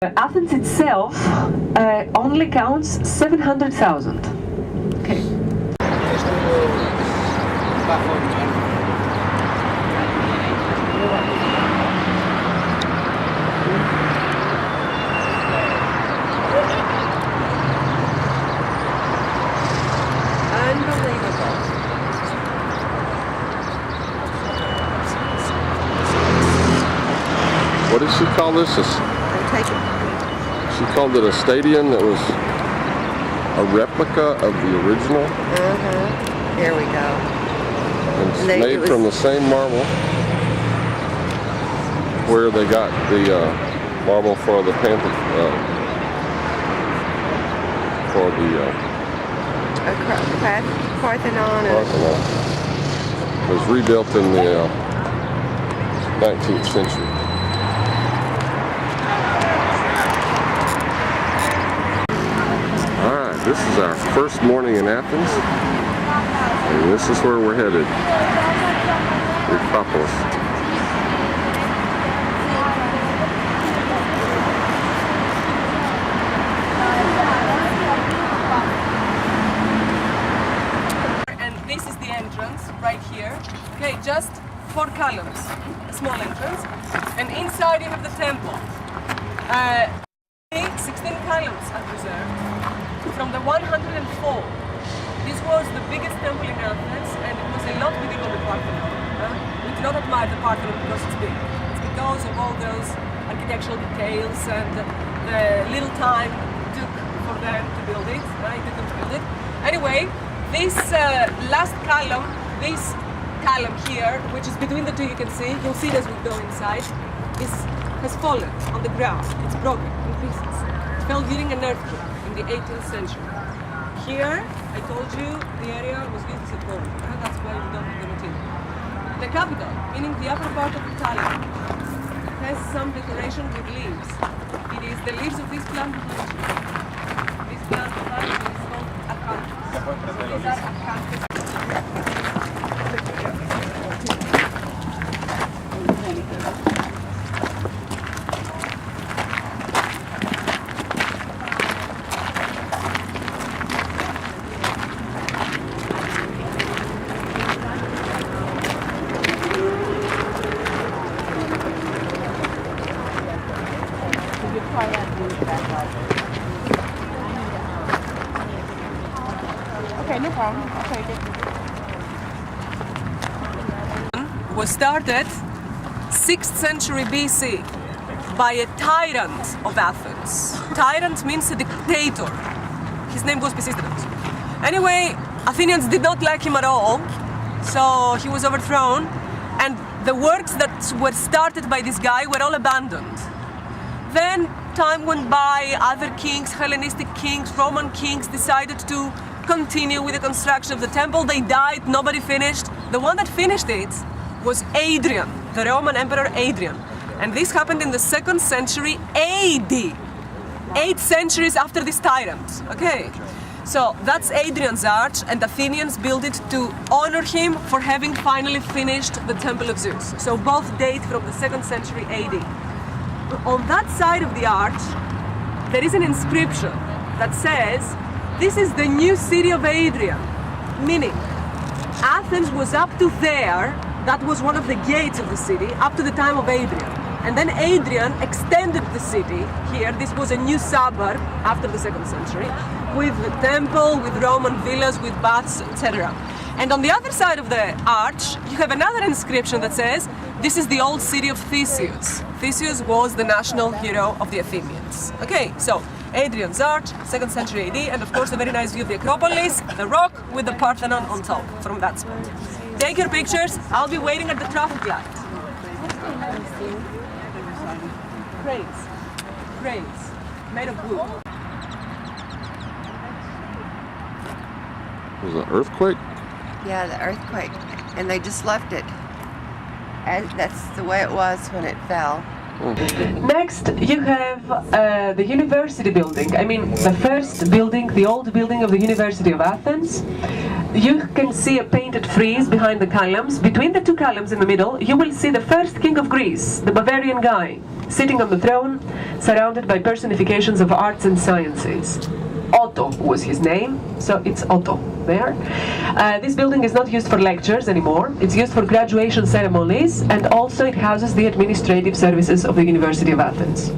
Athens itself only counts 700,000. Okay. Unbelievable. What did she call this? She called it a stadium that was a replica of the original. There we go. And it's made from the same marble where they got the marble for the Parthenon. It was rebuilt in the 19th century. Alright, this is our first morning in Athens, and this is where we're headed, Acropolis. And this is the entrance right here. Okay, just 4 columns, a small entrance, and inside you have the temple. 16 columns are preserved from the 104. This was the biggest temple in Athens, and it was a lot bigger than the Parthenon. We do not admire the Parthenon because it's big. It's because of all those architectural details and the little time it took for them to build it. It took them to build it. Anyway, this last column, this column here, which is between the two, you can see, you'll see it as we go inside, has fallen on the ground. It's broken in pieces. It fell during an earthquake in the 18th century. Here, I told you, the area was used as a port. That's why we don't have the material. The capital, meaning the upper part of the tower, has some decoration with leaves. It is the leaves of this plant decoration. This plant decoration is called Acropolis. So these are Acropolis. Okay, no problem. Okay. Was started 6th century BC by a tyrant of Athens. Tyrant means a dictator. His name was Pisistratos. Anyway, Athenians did not like him at all, so he was overthrown, and the works that were started by this guy were all abandoned. Then time went by, other kings, Hellenistic kings, Roman kings decided to continue with the construction of the temple. They died, nobody finished. The one that finished it was Adrian, the Roman Emperor Adrian. And this happened in the 2nd century AD, 8 centuries after this tyrant, okay? So that's Adrian's arch, and Athenians built it to honor him for having finally finished the Temple of Zeus. So both date from the 2nd century AD. On that side of the arch, there is an inscription that says, "This is the new city of Adrian," meaning Athens was up to there, that was one of the gates of the city, up to the time of Adrian. And then Adrian extended the city here. This was a new suburb after the 2nd century, with the temple, with Roman villas, with baths, etc. And on the other side of the arch, you have another inscription that says, "This is the old city of Theseus." Theseus was the national hero of the Athenians. Okay, so Adrian's arch, 2nd century AD, and of course a very nice view of the Acropolis, the rock with the Parthenon on top from that spot. Take your pictures. I'll be waiting at the traffic light. Cranes, made of wood. Was it an earthquake? Yeah, the earthquake. And they just left it. And that's the way it was when it fell. Next, you have the university building. I mean, the first building, the old building of the University of Athens. You can see a painted frieze behind the columns. Between the two columns in the middle, you will see the first king of Greece, the Bavarian guy. sitting on the throne, surrounded by personifications of arts and sciences. Otto was his name, so it's Otto there. This building is not used for lectures anymore. It's used for graduation ceremonies, and also it houses the administrative services of the University of Athens.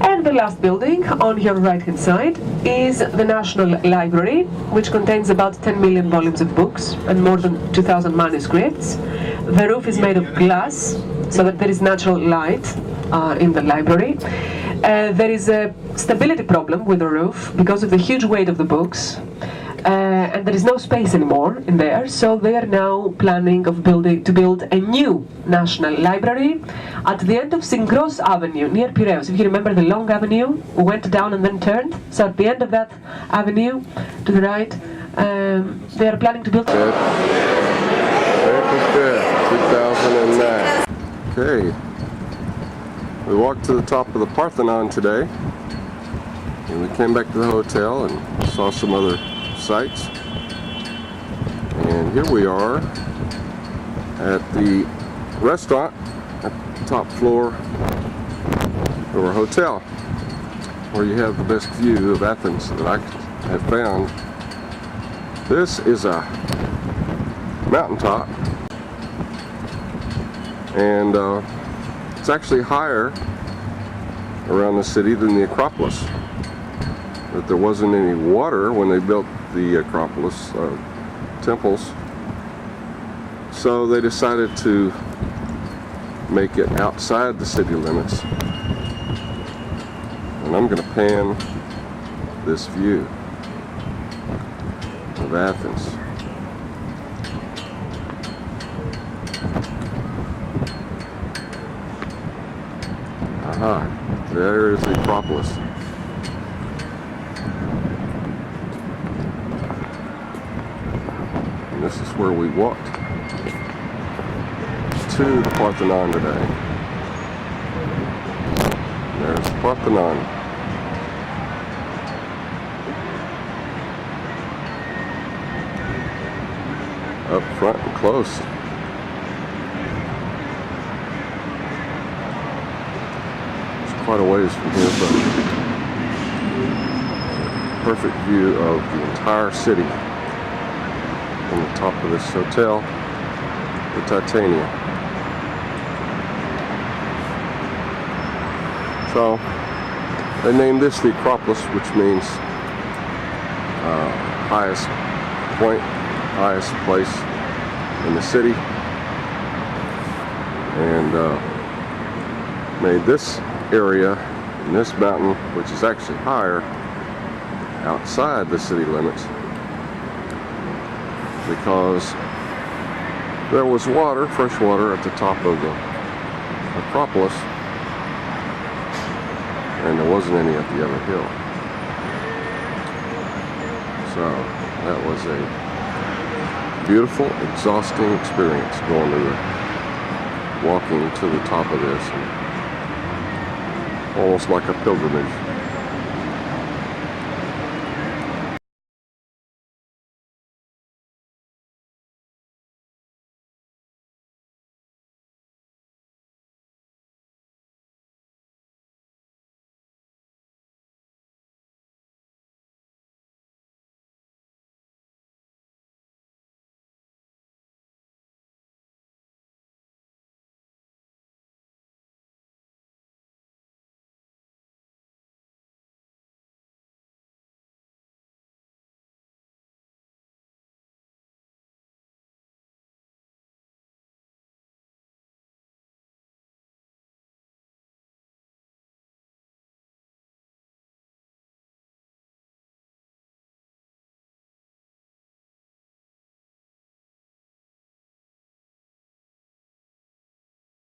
And the last building on your right-hand side is the National Library, which contains about 10 million volumes of books and more than 2,000 manuscripts. The roof is made of glass, so that there is natural light in the library. There is a stability problem with the roof because of the huge weight of the books, and there is no space anymore in there, so they are now planning to build a new national library at the end of Synkros Avenue near Piraeus. If you remember the long avenue, we went down and then turned, so at the end of that avenue to the right, they are planning to build. April 5th, 2009. Okay. We walked to the top of the Parthenon today, and we came back to the hotel and saw some other sights. And here we are at the restaurant at the top floor of our hotel, where you have the best view of Athens that I have found. This is a mountaintop, and it's actually higher around the city than the Acropolis. But there wasn't any water when they built the Acropolis temples, so they decided to make it outside the city limits. And I'm going to pan this view of Athens. Aha, there is the Acropolis. And this is where we walked to the Parthenon today. There's the Parthenon. Up front and close. Quite a ways from here, but perfect view of the entire city from the top of this hotel, the Titania. So they named this the Acropolis, which means highest point, highest place in the city, and made this area in this mountain, which is actually higher, outside the city limits, because there was water, fresh water, at the top of the Acropolis, and there wasn't any at the other hill. So that was a beautiful, exhausting experience going to walking to the top of this. Almost like a pilgrimage.